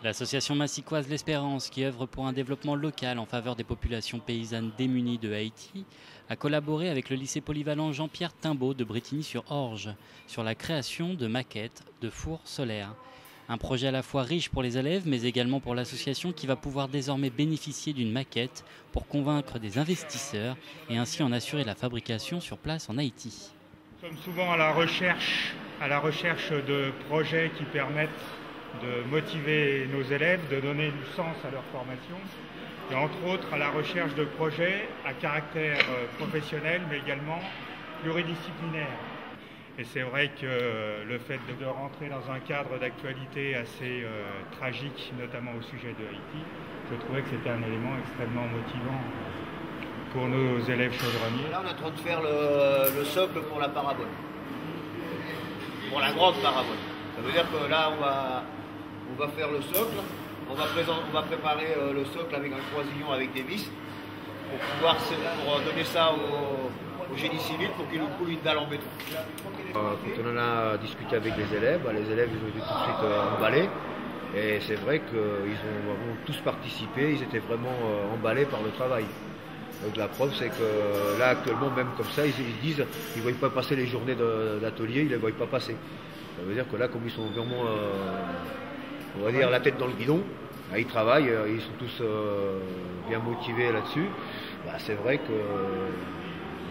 L'association massicoise L'Espérance, qui œuvre pour un développement local en faveur des populations paysannes démunies de Haïti, a collaboré avec le lycée polyvalent Jean-Pierre Timbaud de Brétigny-sur-Orge sur la création de maquettes de fours solaires. Un projet à la fois riche pour les élèves, mais également pour l'association qui va pouvoir désormais bénéficier d'une maquette pour convaincre des investisseurs et ainsi en assurer la fabrication sur place en Haïti. Nous sommes souvent à la recherche de projets qui permettent de motiver nos élèves, de donner du sens à leur formation, et entre autres à la recherche de projets à caractère professionnel, mais également pluridisciplinaire. Et c'est vrai que le fait de rentrer dans un cadre d'actualité assez tragique, notamment au sujet de Haïti, je trouvais que c'était un élément extrêmement motivant pour nos élèves chaudronniers. Là, on est en train de faire le socle pour la parabole, pour la grande parabole. Ça veut dire que là, on va faire le socle, on va préparer le socle avec un croisillon avec des vis pour donner ça au génie civil pour qu'il nous coule une dalle en béton. Quand on en a discuté avec les élèves ils ont été tout de suite emballés. Et c'est vrai qu'ils ont vraiment tous participé, ils étaient vraiment emballés par le travail. Donc la preuve, c'est que là, actuellement, même comme ça, ils disent qu'ils ne voient pas passer les journées d'atelier, ils ne les voient pas passer. Ça veut dire que là, comme ils sont vraiment, on va dire, la tête dans le guidon, là, ils travaillent, ils sont tous bien motivés là-dessus. C'est vrai que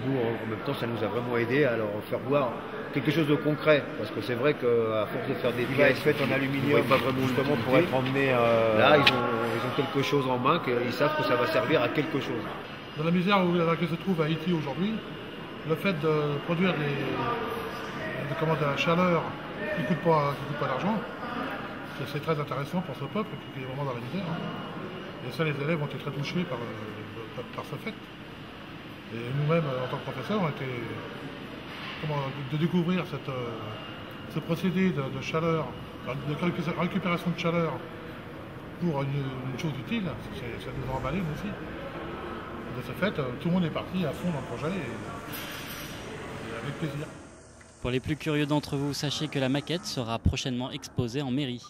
nous, en même temps, ça nous a vraiment aidé à leur faire voir quelque chose de concret. Parce que c'est vrai qu'à force de faire des pièces faites en aluminium, pas vraiment justement pour être emmenés, là, ils ont quelque chose en main, qu'ils savent que ça va servir à quelque chose. Dans la misère dans laquelle se trouve Haïti aujourd'hui, le fait de produire de la chaleur qui ne coûte pas d'argent, c'est très intéressant pour ce peuple qui est vraiment dans la misère. Et ça, les élèves ont été très touchés par ce fait. Et nous-mêmes, en tant que professeurs, on a été de découvrir ce procédé de chaleur, de récupération de chaleur pour une chose utile, ça nous a emballé nous aussi. De ce fait, tout le monde est parti à fond dans le projet et avec plaisir. Pour les plus curieux d'entre vous, sachez que la maquette sera prochainement exposée en mairie.